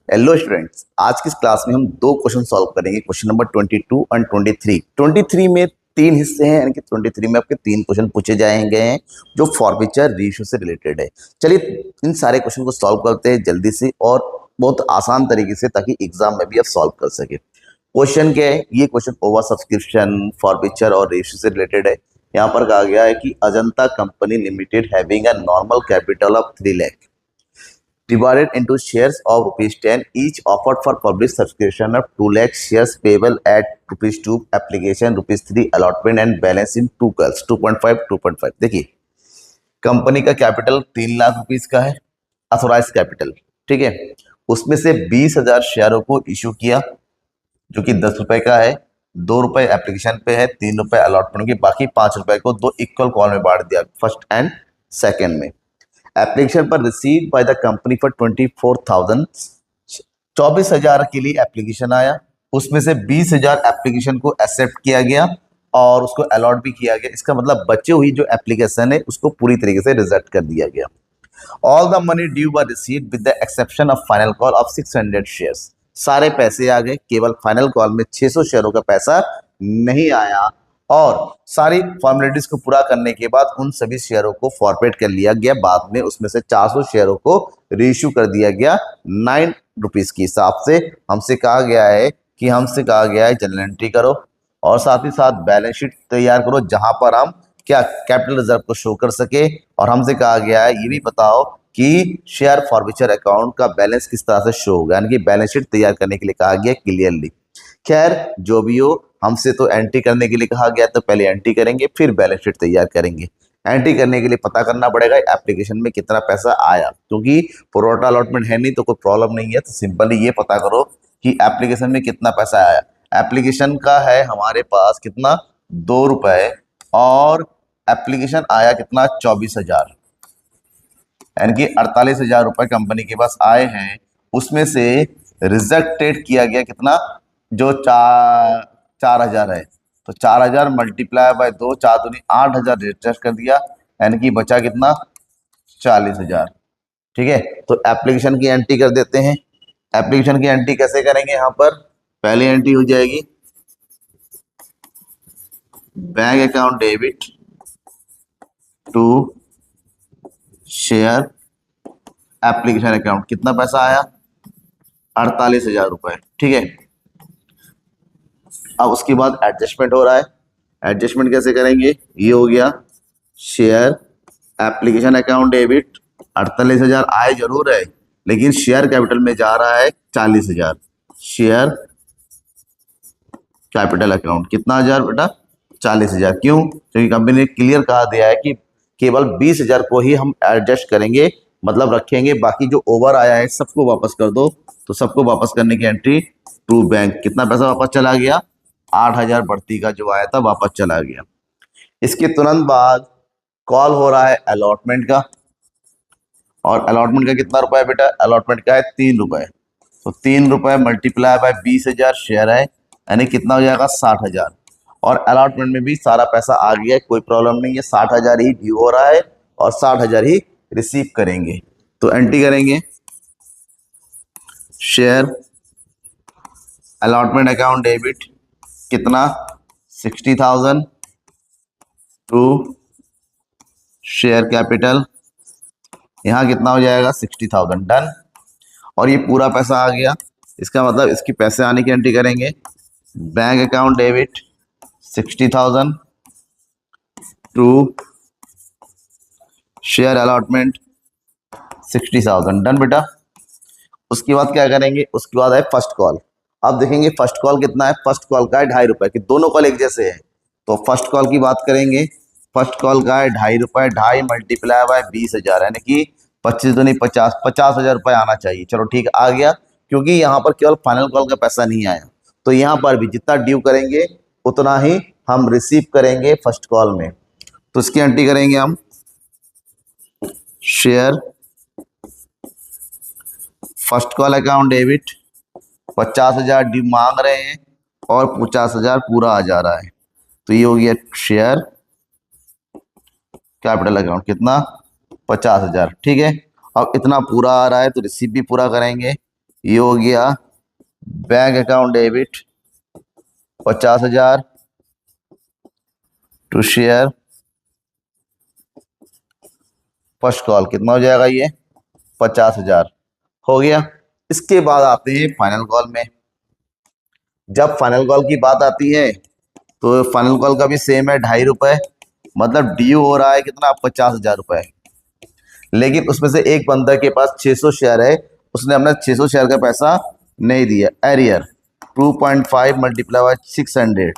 Hello students, आज की इस क्लास में हम दो क्वेश्चन सॉल्व करेंगे। Question number 22 and 23। 23 में तीन हिस्से हैं, यानी कि 23 में आपके तीन क्वेश्चन पूछे जाएंगे हैं जो फॉर्फीचर रेशियो से रिलेटेड है। चलिए इन सारे क्वेश्चन को सॉल्व करते हैं जल्दी से और बहुत आसान तरीके से, ताकि एग्जाम में भी आप सॉल्व कर सके। क्वेश्चन क्या है? ये क्वेश्चन ओवर सब्सक्रिप्शन, फॉर्फीचर और रेशियो से रिलेटेड है। यहाँ पर कहा गया है कि Ajanta company limited having a normal capital of 3 lakh divided into shares of rupees 10 each offered for public subscription of 2 lakh shares payable at rupees 2 application rupees 3 allotment and balance in 2 calls 2.5। देखिए, company का capital 3 lakh rupees का है, authorise capital, ठीक है। उसमें से 20,000 शेयरों को इशू किया जो कि 10 रुपए का है, 2 रुपए एप्लीकेशन पे है, 3 रुपए अलॉटमेंट की, बाकी 5 रुपए को दो इक्वल कॉल में बांट दिया, फर्स्ट एंड सेकेंड में। एप्लीकेशन पर receive by the company for 24,000, 24,000 के लिए एप्लीकेशन आया। उसमें से 20,000 एप्लीकेशन को एक्सेप्ट किया गया और उसको अलॉट भी किया गया। इसका मतलब बचे हुई जो एप्लीकेशन है उसको पूरी तरीके से रिजेक्ट कर दिया गया। All the money due were received with the exception of final call of 600 shares. सारे पैसे आ गए, केवल फाइनल कॉल में 600 शेयरों का पैसा नहीं आया। और सारी फॉर्मेलिटीज को पूरा करने के बाद उन सभी शेयरों को फॉरवर्ड कर लिया गया। बाद में उसमें से 400 शेयरों को रीइश्यू कर दिया गया 9 रुपीज के हिसाब से। हमसे कहा गया है जनरल एंट्री करो और साथ ही साथ बैलेंस शीट तैयार करो जहां पर हम क्या कैपिटल रिजर्व को शो कर सके। और हमसे कहा गया है ये भी बताओ कि शेयर फॉरफीचर अकाउंट का बैलेंस किस तरह से शो होगा, यानी कि बैलेंस शीट तैयार करने के लिए कहा गया क्लियरली। खैर जो भी हो, हमसे तो एंट्री करने के लिए कहा गया, तो पहले एंट्री करेंगे फिर बैलेंस शीट तैयार करेंगे। एंट्री करने के लिए पता करना पड़ेगा एप्लीकेशन में कितना पैसा आया, क्योंकि प्रोरेटा अलॉटमेंट है नहीं तो कोई प्रॉब्लम नहीं है। तो सिंपली ये पता करो कि एप्लीकेशन में कितना पैसा आया। एप्लीकेशन का है हमारे पास कितना, 2 रुपए, और एप्लीकेशन आया कितना, 24,000, यानी कि 48,000 रुपए कंपनी के पास आए हैं। उसमें से रिजेक्टेड किया गया कितना, जो 4,000 है, तो 4,000 मल्टीप्लाई बाय 2, 4 दूनी 8,000 रिजेक्ट कर दिया, यानी कि बचा कितना, 40,000। ठीक है, तो एप्लीकेशन की एंट्री कर देते हैं। एप्लीकेशन की एंट्री कैसे करेंगे? यहाँ पर पहली एंट्री हो जाएगी bank account debit to share application account. कितना पैसा आया, 48,000 रुपए, ठीक है। अब उसके बाद एडजस्टमेंट हो रहा है। एडजस्टमेंट कैसे करेंगे? ये हो गया शेयर एप्लीकेशन अकाउंट डेबिट, 48,000 आए जरूर है, लेकिन शेयर कैपिटल में जा रहा है 40,000। शेयर कैपिटल अकाउंट कितना, 1000 बेटा, 40,000। क्यों? क्योंकि कंपनी ने क्लियर कहा दिया है कि केवल 20,000 को ही हम एडजस्ट करेंगे, मतलब रखेंगे, बाकी जो ओवर आया है सबको वापस कर दो। तो सबको वापस करने की एंट्री टू बैंक। कितना पैसा वापस चला गया, 8,000 बढ़ती का जो आया था वापस चला गया। इसके तुरंत बाद कॉल हो रहा है अलॉटमेंट का, और अलॉटमेंट का कितना रुपए है बेटा, अलॉटमेंट का है 3 रुपए। तो 3 रुपए मल्टीप्लाई बाय 20,000 शेयर है, यानी कितना हो जाएगा, 60,000। और अलॉटमेंट में भी सारा पैसा आ गया है, कोई प्रॉब्लम नहीं है। 60,000 ही ड्यू हो रहा है और 60,000 ही रिसीव करेंगे। तो एंट्री करेंगे शेयर अलॉटमेंट अकाउंट डेबिट कितना, 60,000 टू शेयर कैपिटल, यहाँ कितना हो जाएगा, 60,000, डन। और ये पूरा पैसा आ गया। इसका मतलब इसकी पैसे आने की एंट्री करेंगे bank account debit 60,000 to share allotment 60,000, done बेटा। उसके बाद क्या करेंगे, उसके बाद है फर्स्ट कॉल। अब देखेंगे फर्स्ट कॉल कितना है। फर्स्ट कॉल का है 2.5 रुपए की, दोनों कॉल एक जैसे है। तो फर्स्ट कॉल की बात करेंगे, फर्स्ट कॉल का है 2.5 रुपए, 2.5 मल्टीप्लाई बाय 20,000, यानी कि 25 तो नहीं 50,000 रुपए आना चाहिए। चलो ठीक आ गया, क्योंकि यहाँ पर केवल फाइनल कॉल का पैसा नहीं आया, तो यहाँ पर भी जितना ड्यू करेंगे उतना ही हम रिसीव करेंगे फर्स्ट कॉल में। तो इसकी एंट्री करेंगे हम share first call account debit, 50,000 due मांग रहे हैं और 50,000 पूरा आ जा रहा है। तो ये हो गया शेयर कैपिटल अकाउंट कितना, 50,000, ठीक है। अब इतना पूरा आ रहा है तो रिसीव भी पूरा करेंगे। ये हो गया bank account debit 50,000 to share first call. कितना हो जाएगा ये? 50,000 हो गया। इसके बाद आते हैं फाइनल कॉल में। जब फाइनल कॉल की बात आती है तो फाइनल कॉल का भी सेम है, 2.5 रुपए। मतलब ड्यू हो रहा है कितना? 50,000 रुपए। लेकिन उसमें से एक बंदा के पास 600 शेयर है, उसने अपना 600 शेयर का पैसा नहीं दिया, एरियर 2.5 मल्टीप्लाई बाय 600,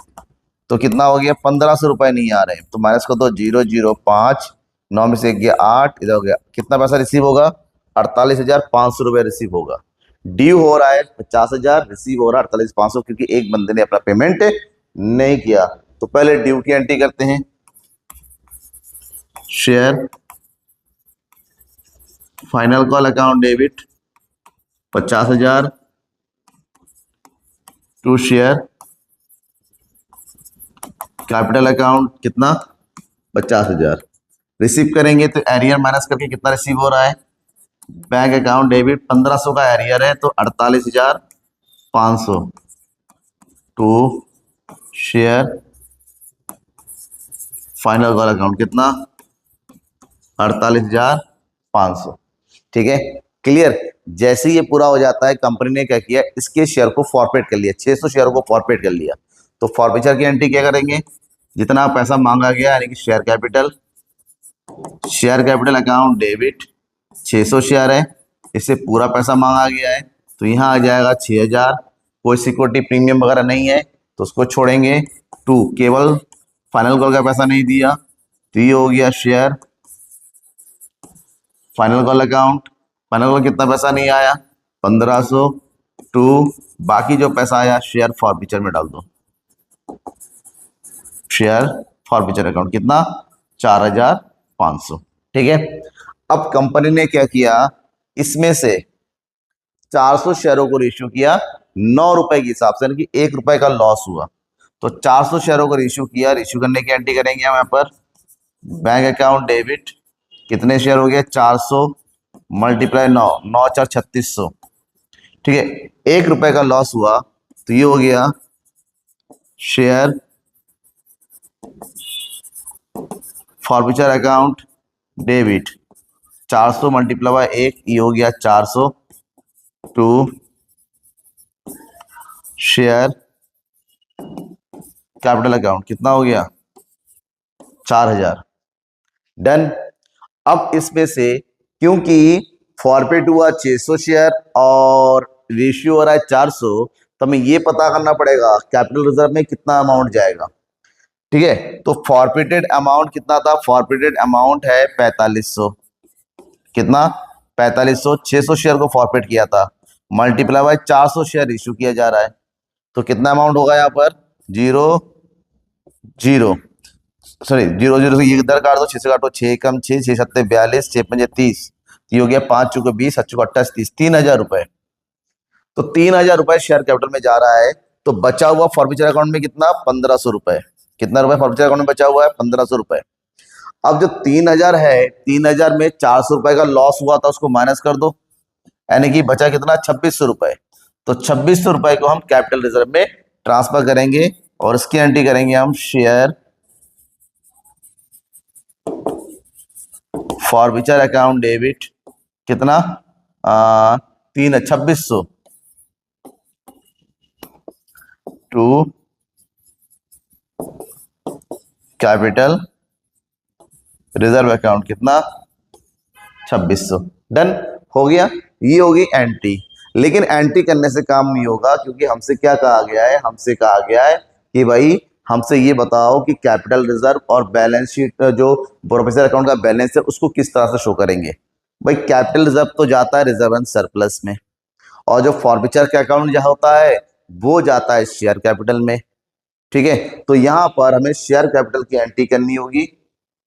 तो कितना हो गया? 1,500 रुपए नहीं आ रहे हैं, तो माइनस को तो 005, 9 में से 1 गया 8, इधर हो गया। कितना पैसा रिसीव होगा? 48,500 रुपये रिसीव होगा। ड्यू हो रहा है 50,000, रिसीव हो रहा है 48,500, क्योंकि एक बंदे ने अपना पेमेंट नहीं किया। तो पहले ड्यू की एंट्री करते हैं। Share final call account debit 50,000 to share capital account कितना? 50,000। रिसीव करेंगे तो एरियर माइनस करके कितना रिसीव हो रहा है? बैंक अकाउंट डेबिट 1,500 का एरियर है, तो 48,500 to share final call account कितना? 48,500। ठीक है, क्लियर। जैसे ही ये पूरा हो जाता है, कंपनी ने क्या किया? इसके शेयर को फॉरफिट कर लिया, 600 शेयर को फॉरफिट कर लिया। तो फॉरफिचर की एंट्री क्या करेंगे? जितना पैसा मांगा गया यानी कि share capital account debit 600 share है, इससे पूरा पैसा मांगा गया है, तो यहाँ आ जाएगा 6,000। कोई सिक्योरिटी प्रीमियम वगैरह नहीं है तो उसको छोड़ेंगे। टू केवल फाइनल कॉल का पैसा नहीं दिया, तो ये हो गया share final call account. Final call कितना पैसा नहीं आया? 1,500 टू बाकी जो पैसा आया शेयर फॉरफिचर में डाल दो। शेयर फॉरफिचर अकाउंट कितना? 4,500। ठीक है, अब कंपनी ने क्या किया? इसमें से 400 शेयरों को रेशियो किया 9 रुपए के हिसाब से, यानी कि 1 रुपए का लॉस हुआ। तो 400 शेयरों को रेशियो किया। रेशियो करने की एंट्री करेंगे हम यहाँ पर। बैंक अकाउंट डेबिट कितने शेयर हो गए? 400 मल्टीप्लाई 9, 9 4 3600। ठीक है, 1 रुपए का लॉस हुआ, तो ये हो गया share forfeiture account debit 400 multiply bye 1, ये हो गया 400 टू शेयर कैपिटल अकाउंट कितना हो गया? 4,000। डन। अब इसमें से क्योंकि फॉरफिट हुआ 600 शेयर और रेशियो हो रहा है 400, तो हमें ये पता करना पड़ेगा कैपिटल रिजर्व में कितना अमाउंट जाएगा। ठीक है, तो फॉरफिटेड अमाउंट कितना था? फॉरफिटेड अमाउंट है 4500। कितना? 4500। 600 शेयर को फॉरफिट किया था, मल्टीप्लाई बाय 400 शेयर इशू किया जा रहा है, तो कितना अमाउंट होगा यहाँ पर? 0 से ये इधर काट दो, 6 से काटो, 6 कम 6, 6 सत्ते 42, 6 पंजे 30, ये हो गया 5 चौके 20, 7 चौके 28, 30, 3,000 रुपए। तो 3,000 रुपए शेयर कैपिटल में जा रहा है, तो बचा हुआ फॉरफिचर अकाउंट में कितना? 1,500 रुपए। कितना रुपए फॉरफिचर अकाउंट में बचा हुआ है? 1,500 रुपए। अब जो 3,000 है, 3,000 में 400 रुपए का लॉस हुआ था, उसको माइनस कर दो, यानी कि बचा कितना? 2,600 रुपए। तो 2,600 रुपए को हम कैपिटल रिजर्व में ट्रांसफर करेंगे और इसकी एंट्री करेंगे हम शेयर फॉरफिचर अकाउंट डेबिट कितना? 2,600 टू कैपिटल रिजर्व अकाउंट कितना? 2,600। डन हो गया। ये होगी एंट्री। लेकिन एंट्री करने से काम नहीं होगा, क्योंकि हमसे क्या कहा गया है? हमसे कहा गया है कि भाई हमसे ये बताओ कि कैपिटल रिजर्व और बैलेंस शीट जो प्रोफेसर अकाउंट का बैलेंस है उसको किस तरह से शो करेंगे। भाई कैपिटल रिजर्व तो जाता है रिजर्व एंड सरप्लस में, और जो फॉरफिचर का अकाउंट जहाँ होता है वो जाता है शेयर कैपिटल में। ठीक है, तो यहाँ पर हमें शेयर कैपिटल की एंट्री करनी होगी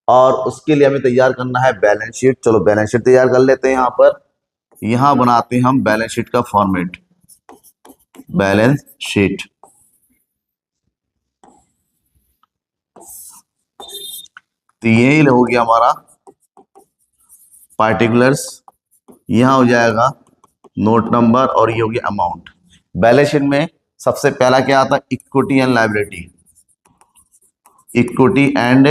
और उसके लिए हमें तैयार करना है बैलेंस शीट। चलो बैलेंस शीट तैयार कर लेते हैं। यहाँ पर यहां बनाते हैं हम बैलेंस शीट का फॉर्मेट। बैलेंस शीट तो यही हो गया हमारा पार्टिकुलर्स। यहां हो जाएगा नोट नंबर और ये होगी अमाउंट। बैलेंस शीट में सबसे पहला क्या आता है, equity and liability, equity and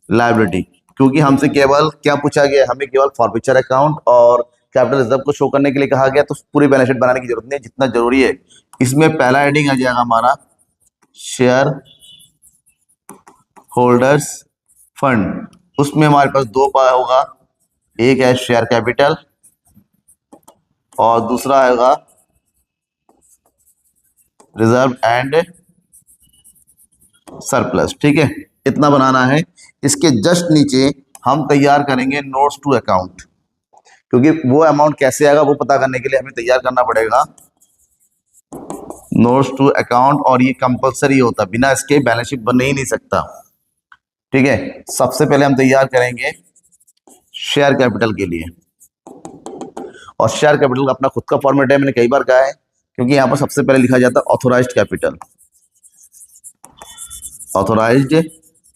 liability. क्योंकि हमसे केवल क्या पूछा गया, हमें केवल फॉरफीचर अकाउंट और कैपिटल रिजर्व को शो करने के लिए कहा गया, तो पूरी बैलेंस शीट बनाने की जरूरत नहीं है। जितना जरूरी है इसमें पहला हेडिंग आ जाएगा हमारा शेयर होल्डर्स फंड। उसमें हमारे पास दो पार्ट होगा, एक है शेयर कैपिटल और दूसरा होगा रिजर्व एंड सरप्लस। ठीक है, इतना बनाना है। इसके जस्ट नीचे हम तैयार करेंगे नोट्स टू अकाउंट, क्योंकि वो अमाउंट कैसे आएगा वो पता करने के लिए हमें तैयार करना पड़ेगा नोट्स टू अकाउंट, और ये कंपलसरी होता है, बिना इसके बैलेंस शीट बन ही नहीं सकता। ठीक है, सबसे पहले हम तैयार करेंगे शेयर कैपिटल के लिए, और शेयर कैपिटल का अपना खुद का फॉर्मेट है, मैंने कई बार कहा है, क्योंकि यहां पर सबसे पहले लिखा जाता है ऑथोराइज्ड कैपिटल, ऑथोराइज्ड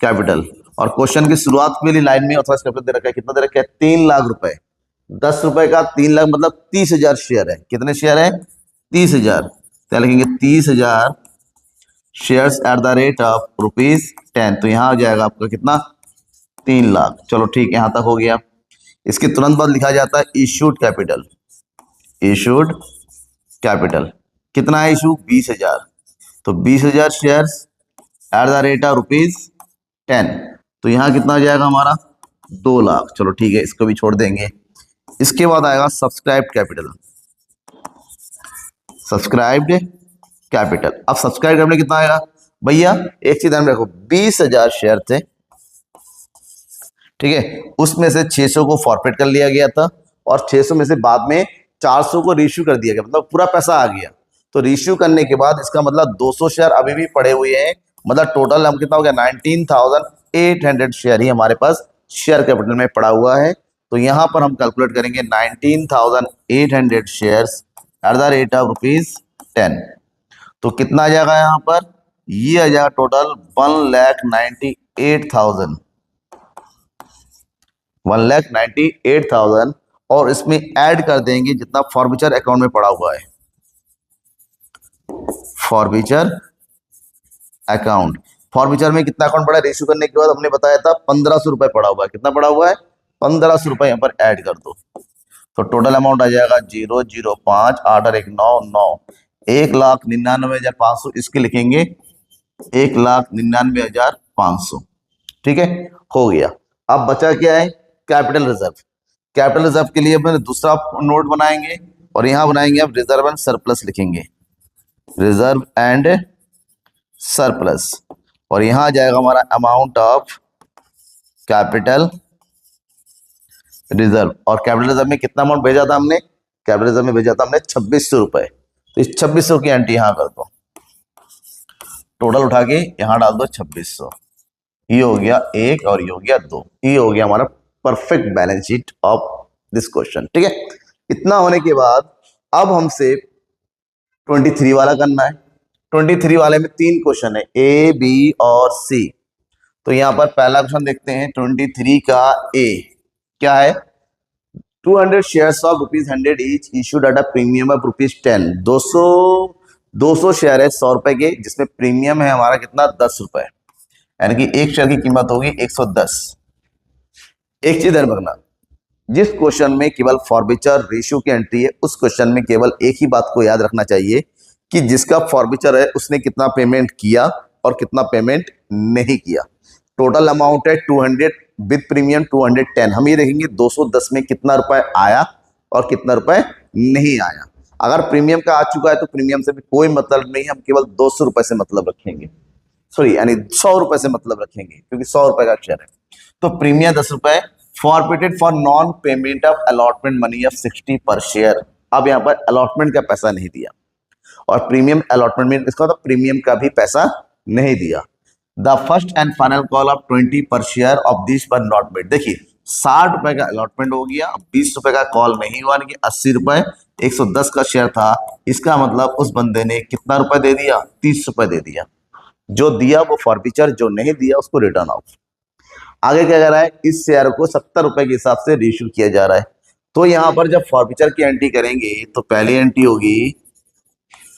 कैपिटल। और क्वेश्चन की शुरुआत के लिए लाइन में ऑथोराइज्ड कैपिटल दे रखा है, कितना दे रखा है, 3 लाख रुपए। 10 रुपए का 3 लाख मतलब 30,000 शेयर है। कितने शेयर है, 30,000। क्या लिखेंगे, 30,000 shares at the rate of ₹10। तो यहां आ जाएगा आपका कितना, 3 लाख। चलो ठीक है, यहां तक हो गया। इसके तुरंत बाद लिखा जाता है इशूड कैपिटल, इशूड कैपिटल कितना है, इशू 20,000। तो 20,000 shares at the rate of ₹10। तो यहां कितना आ जाएगा हमारा, 2 लाख। चलो ठीक है, इसको भी छोड़ देंगे। इसके बाद आएगा सब्सक्राइब्ड कैपिटल, सब्सक्राइब्ड कैपिटल। अब सब्सक्राइब कैपिटल कितना आएगा भैया, एक चीज ध्यान में रखो, 20,000 शेयर थे। ठीक है, उसमें से 600 को फॉरफिट कर लिया गया था, और 600 में से बाद में 400 को रीइश्यू कर दिया गया, मतलब पूरा पैसा आ गया। तो रीइश्यू करने के बाद इसका मतलब 200 शेयर अभी भी पड़े हुए हैं, मतलब टोटल हम कितना हो गया, 19,800 शेयर ही हमारे पास शेयर कैपिटल में पड़ा हुआ है। तो यहां पर हम कैलकुलेट करेंगे 19,800 shares at the rate of ₹10। तो कितना आ जाएगा यहां पर, ये आ जाएगा टोटल 1,98,000, 1,98,000। और इसमें ऐड कर देंगे जितना फॉरफीचर अकाउंट में पड़ा हुआ है, फॉरफीचर अकाउंट। फॉरफीचर में कितना अकाउंट पड़ा है, रेश्यू करने के बाद हमने बताया था 1,500 रुपए पड़ा हुआ है। कितना पड़ा हुआ है, 1,500 रुपए यहाँ पर ऐड कर दो। तो टोटल अमाउंट आ जाएगा 005 8 और 1 9 9, 1,99,500। इसके लिखेंगे 1,99,500। ठीक है, हो गया। अब बचा क्या है, कैपिटल रिजर्व। कैपिटल रिजर्व के लिए अपने दूसरा नोट बनाएंगे, और यहां बनाएंगे आप रिजर्व एंड सरप्लस लिखेंगे, रिजर्व एंड सरप्लस। और यहां आ जाएगा हमारा अमाउंट ऑफ कैपिटल रिजर्व। और कैपिटल रिजर्व में कितना अमाउंट भेजा था हमने, कैपिटल रिजर्व में भेजा था हमने 2,600 रुपए। तो इस 2,600 की एंट्री यहां कर दो, टोटल उठा के यहां डाल दो 2,600। ये हो गया 1 और ये हो गया 2। ये हो गया हमारा perfect balance sheet of this question. ठीक है, इतना होने के बाद अब हमसे 23 वाला करना है। 23 वाले में 3 क्वेश्चन है, ए बी और सी। तो यहां पर पहला क्वेश्चन देखते हैं 23 का ए क्या है, 200 shares of ₹100 each issued at a premium of ₹10। 200 share है 100 रुपए के, जिसमें प्रीमियम है हमारा कितना, 10 रुपए, यानी कि एक शेयर की कीमत होगी 110। एक चीज ध्यान रखना, जिस क्वेश्चन में केवल फॉरफीचर रेशियो की एंट्री है, उस क्वेश्चन में केवल एक ही बात को याद रखना चाहिए कि जिसका फॉरफीचर है उसने कितना पेमेंट किया और कितना पेमेंट नहीं किया। टोटल अमाउंट है 200 विद प्रीमियम 210। हम ये देखेंगे 210 में कितना रुपए आया और कितना रुपए नहीं आया। अगर प्रीमियम का आ चुका है तो प्रीमियम से भी कोई मतलब नहीं, हम केवल 200 रुपए से मतलब रखेंगे, सॉरी यानी 100 रुपए से मतलब रखेंगे, क्योंकि 100 रुपए का शेयर है। तो प्रीमियम 10 रुपए, forfeited for non payment of allotment money of 60 पर शेयर। अब यहाँ पर अलॉटमेंट का पैसा नहीं दिया, और प्रीमियम अलॉटमेंट में इसका मतलब प्रीमियम का भी पैसा नहीं दिया। The first and final call of 20 पर शेयर ऑफ दिस पर नॉट मेड। देखिए 60 रुपए का अलॉटमेंट हो गया, 20 रुपए का कॉल नहीं हुआ, यानी कि 80 रुपए, 110 का शेयर था। इसका मतलब उस बंदे ने कितना रुपए दे दिया, 30 रुपए दे दिया। जो दिया वो फॉरफीचर, जो नहीं दिया उसको रिटर्न ऑफ। आगे क्या कह रहा है, इस शेयर को 70 रुपए के हिसाब से रीइश्यू किया जा रहा है। तो यहां पर जब फॉर्फीचर की एंट्री करेंगे तो पहली एंट्री होगी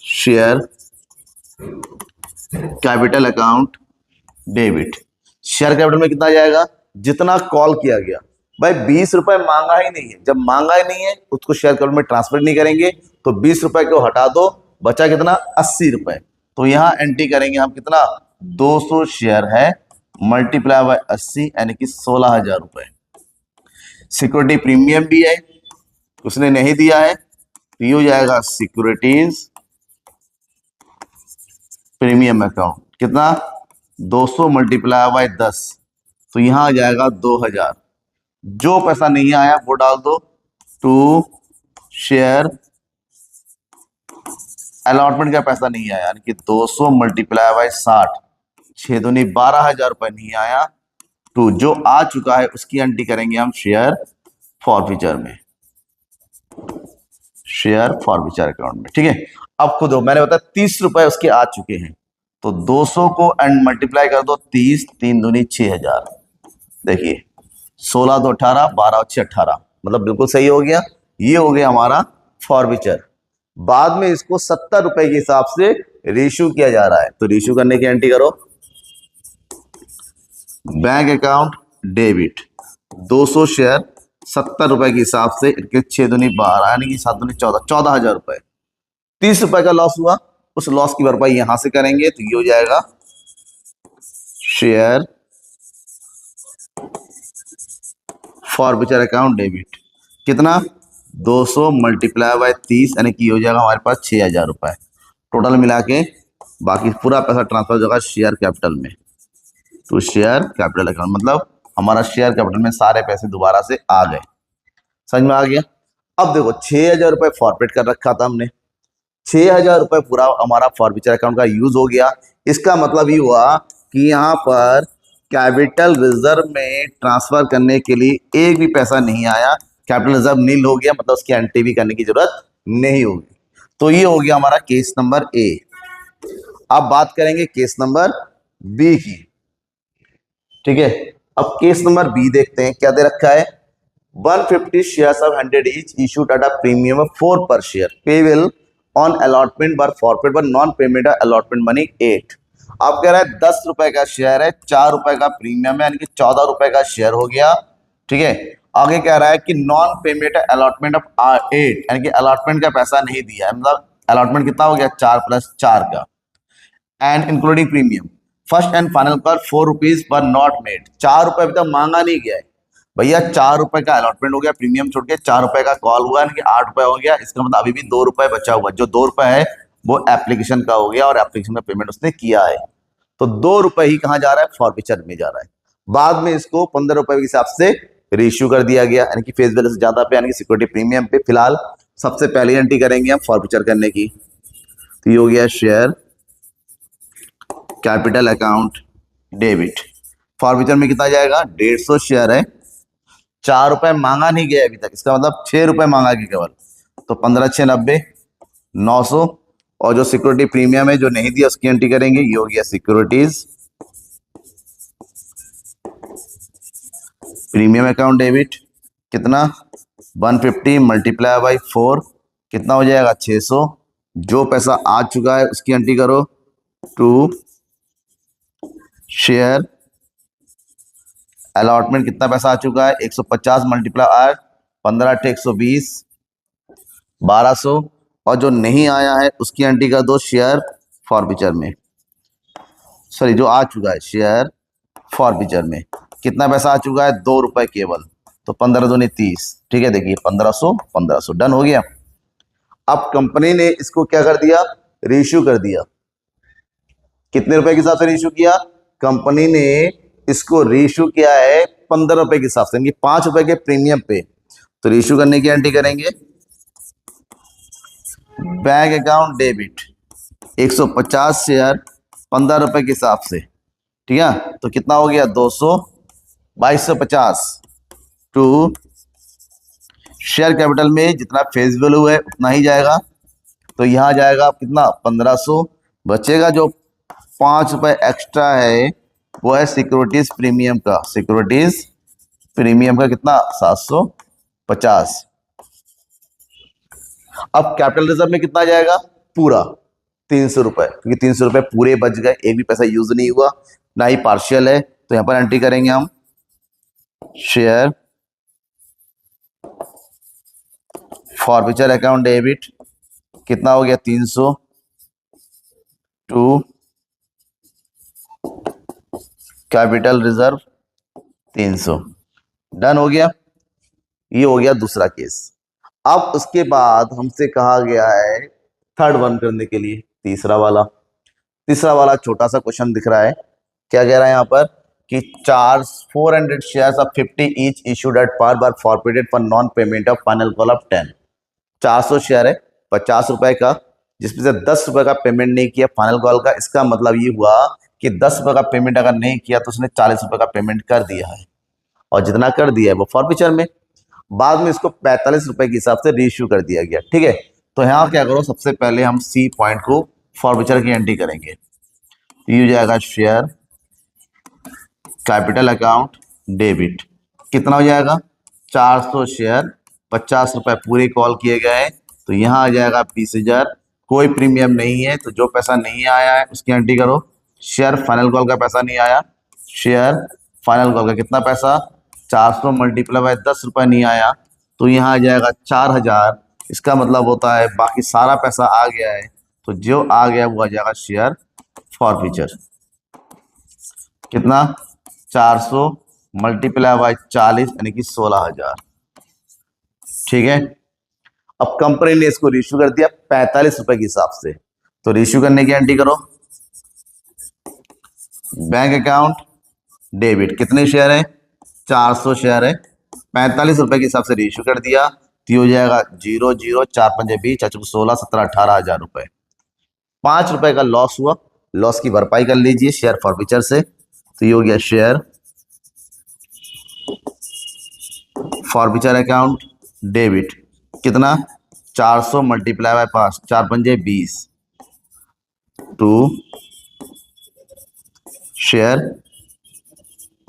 share capital account debit. Share capital में कितना जाएगा, जितना कॉल किया गया। भाई 20 रुपए मांगा ही नहीं है, जब मांगा ही नहीं है उसको शेयर कैपिटल में ट्रांसफर नहीं करेंगे, तो 20 रुपए को हटा दो, बचा कितना 80 रुपए। तो यहां एंट्री करेंगे हम कितना, 200 शेयर है मल्टीप्लाई बाय 80 यानी कि 16,000 रुपए। सिक्योरिटी प्रीमियम भी है, उसने नहीं दिया है, तो ये हो जाएगा सिक्योरिटीज प्रीमियम अकाउंट कितना, 200 मल्टीप्लाई बाय 10, तो यहां आ जाएगा 2000। जो पैसा नहीं आया वो डाल दो, टू शेयर अलॉटमेंट का पैसा नहीं आया यानी कि 200 मल्टीप्लाई बाय 60, 6 दूनी 12,000 रुपए नहीं आया। टू जो आ चुका है उसकी एंट्री करेंगे हम शेयर फॉरफीचर में, शेयर फॉरफीचर अकाउंट में। ठीक है, अब खुद मैंने बताया 30 रुपए उसके आ चुके हैं, तो 200 को एंड मल्टीप्लाई कर दो 30, 3 दूनी 6000। देखिए 16 2 18, 12 6 18, मतलब बिल्कुल सही हो गया। ये हो गया हमारा फॉरफीचर। बाद में इसको 70 रुपए के हिसाब से रेश्यू किया जा रहा है, तो रेश्यू करने की एंट्री करो, बैंक अकाउंट डेबिट 200 शेयर 70 रुपए के हिसाब से, इनके 6 दूनी 12 यानी कि 7 दूनी 14, 14,000 रुपए। 30 रुपए का लॉस हुआ, उस लॉस की भरपाई यहां से करेंगे, तो ये हो जाएगा शेयर फॉरफीचर अकाउंट डेबिट कितना, 200 मल्टीप्लाई बाय 30 यानी कि हो जाएगा हमारे पास 6,000 रुपए। टोटल मिला के बाकी पूरा पैसा ट्रांसफर हो जाएगा शेयर कैपिटल में, तो शेयर कैपिटल अकाउंट मतलब हमारा शेयर कैपिटल में सारे पैसे दोबारा से आ गए। समझ में आ गया। अब देखो 6,000 रुपए फॉरफिट कर रखा था हमने, 6,000 रुपए पूरा हमारा फॉरफीचर अकाउंट का यूज हो गया। इसका मतलब ये हुआ कि यहाँ पर कैपिटल रिजर्व में ट्रांसफर करने के लिए एक भी पैसा नहीं आया, कैपिटल रिजर्व नील हो गया, मतलब उसकी एंट्री भी करने की जरूरत नहीं होगी। तो ये हो गया हमारा केस नंबर ए। अब बात करेंगे केस नंबर बी की। ठीक है, अब केस नंबर बी देखते हैं क्या दे रखा है। 150 shares of 100 each issued at a premium of 4 per share payable on allotment but forfeit but non payment of allotment money 8। अब कह रहा है 10 रुपए का शेयर है, 4 रुपए का प्रीमियम है यानी कि 14 रुपए का शेयर हो गया। ठीक है, आगे कह रहा है कि नॉन पेमेंट अलॉटमेंट ऑफ 8 यानी कि अलॉटमेंट का पैसा नहीं दिया है, मतलब अलॉटमेंट कितना हो गया 4 + 4 का, and including premium first and final पर 4 रुपीज पर नॉट मेड। 4 रुपए अभी तक मांगा नहीं गया है भैया, 4 रुपए का अलॉटमेंट हो गया, प्रीमियम छोड़ के 4 रुपए का कॉल हुआ यानी कि 8 रुपए हो गया। इसका मतलब अभी भी 2 रुपए बचा हुआ, जो 2 रुपए है वो एप्लीकेशन का हो गया और एप्लीकेशन का पेमेंट उसने किया है, तो 2 रुपए ही कहां जा रहा है, फॉरफीचर में जा रहा है। बाद में इसको 15 रुपए के हिसाब से रेश्यू कर दिया गया यानी कि फेस वैल्यू से ज्यादा पे यानी कि सिक्योरिटी प्रीमियम पे। फिलहाल सबसे पहले एंट्री करेंगे हम फॉरफीचर करने की, तो ये हो गया share capital account debit. Forfeiture में कितना जाएगा, 150 शेयर है, 4 रुपए मांगा नहीं गया अभी तक, इसका मतलब 6 रुपए मांगा गया केवल, तो 15 6 90 900, और जो सिक्योरिटी प्रीमियम है जो नहीं दिया उसकी एंट्री करेंगे, ये हो गया सिक्योरिटीज प्रीमियम अकाउंट डेबिट कितना, 150 मल्टीप्लाई बाई 4 कितना हो जाएगा 600। जो पैसा आ चुका है उसकी एंट्री करो, टू शेयर अलॉटमेंट कितना पैसा आ चुका है 150 मल्टीप्लाई 15 8 120 1200, और जो नहीं आया है उसकी एंट्री कर दो शेयर फॉरफीचर में, सॉरी जो आ चुका है शेयर फॉरफीचर में कितना पैसा आ चुका है 2 रुपए केवल, तो 15 दूनी 30। ठीक है, देखिए 1500 डन हो गया। अब कंपनी ने इसको क्या कर दिया, रेश्यू कर दिया। कितने रुपए के हिसाब से रेश्यू किया, कंपनी ने इसको रेश्यू किया है 15 रुपए के हिसाब से, 5 रुपए के प्रीमियम पे। तो रेश्यू करने की एंट्री करेंगे, बैंक अकाउंट डेबिट 150 शेयर 15 रुपए के हिसाब से। ठीक है, तो कितना हो गया 2250 टू शेयर कैपिटल में जितना फेस वैल्यू है उतना ही जाएगा, तो यहां जाएगा कितना 1500, बचेगा जो 5 रुपए एक्स्ट्रा है वो है सिक्योरिटीज प्रीमियम का, सिक्योरिटीज प्रीमियम का कितना 750। अब कैपिटल रिजर्व में कितना जाएगा, पूरा 300 रुपए, क्योंकि 300 रुपए पूरे बच गए, एक भी पैसा यूज नहीं हुआ, ना ही पार्शियल है, तो यहां पर एंट्री करेंगे हम शेयर फॉरफीचर अकाउंट डेबिट, कितना हो गया 300 टू कैपिटल रिजर्व 300, डन हो गया। ये हो गया दूसरा केस। अब उसके बाद हमसे कहा गया है थर्ड वन करने के लिए, तीसरा वाला छोटा सा क्वेश्चन दिख रहा है। क्या कह रहा है यहाँ पर कि 400 shares of 50 each issued at par बार forfeited for non payment of final call of 10। 400 share है 50 रुपए का, जिसमें से 10 रुपए का पेमेंट नहीं किया फाइनल कॉल का। इसका मतलब ये हुआ कि 10 रुपए का पेमेंट अगर नहीं किया तो उसने 40 रुपए का पेमेंट कर दिया है, और जितना कर दिया है वो फॉरफीचर में, बाद में इसको 45 रुपए के हिसाब से रीइश्यू कर दिया गया। ठीक है, तो यहाँ क्या करो, सबसे पहले हम सी पॉइंट को फॉरफीचर की एंट्री करेंगे। ये हो जाएगा शेयर कैपिटल अकाउंट डेबिट, कितना हो जाएगा 400 शेयर 50 रुपए पूरे कॉल किए गए, तो यहाँ आ जाएगा 20,000। कोई प्रीमियम नहीं है, तो जो पैसा नहीं आया है उसकी एंट्री करो। शेयर फाइनल कॉल का पैसा नहीं आया, शेयर फाइनल कॉल का कितना पैसा 400 मल्टीप्लाई बाय 10 रुपए नहीं आया, तो यहाँ आ जाएगा 4000। इसका मतलब होता है बाकी सारा पैसा आ गया है, तो जो आ गया वो आ जाएगा शेयर फॉरफीचर। कितना 400 मल्टीप्लाई बाय 40 यानी कि 16,000। ठीक है, अब कंपनी ने इसको रिश्यू कर दिया 45 रुपए के हिसाब से, तो रिश्यू करने की एंट्री करो। बैंक अकाउंट डेबिट, कितने शेयर है 400 शेयर है, 45 रुपए के हिसाब से रिश्यू कर दिया, तो हो जाएगा 0 0 4 5 20 4 16 17 18,000 रुपए। 5 रुपए का लॉस हुआ, लॉस की भरपाई कर लीजिए शेयर फॉरफीचर से, तो ये हो गया शेयर फॉरफीचर अकाउंट डेबिट, कितना 400 multiply by 5 4 5 20 to share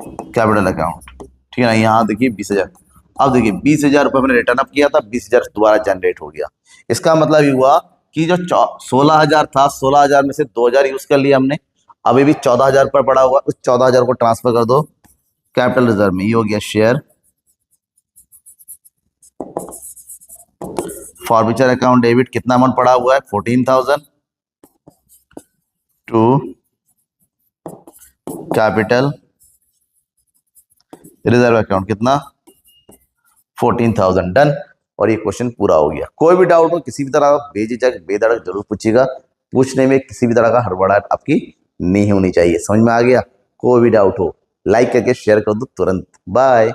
capital account. ठीक है ना, यहाँ देखिए 20,000। अब देखिए 20,000 रुपये मैंने रिटर्न अप किया था, 20,000 दोबारा जनरेट हो गया। इसका मतलब ये हुआ कि जो 16,000 था, 16,000 में से 2,000 यूज कर लिया हमने, अभी भी 14,000 पर पड़ा हुआ, उस 14,000 को ट्रांसफर कर दो कैपिटल रिजर्व में। ये हो गया शेयर फॉरफीचर अकाउंट डेबिट, कितना अमाउंट पड़ा हुआ है 14,000 टू कैपिटल रिजर्व अकाउंट, कितना 14,000, डन। और ये क्वेश्चन पूरा हो गया। कोई भी डाउट हो किसी भी तरह का बेझिझक बेधड़क जरूर पूछिएगा, पूछने में किसी भी तरह का हड़बड़ाहट आपकी नहीं होनी चाहिए। समझ में आ गया? कोई भी डाउट हो लाइक करके शेयर कर दो तुरंत। बाय।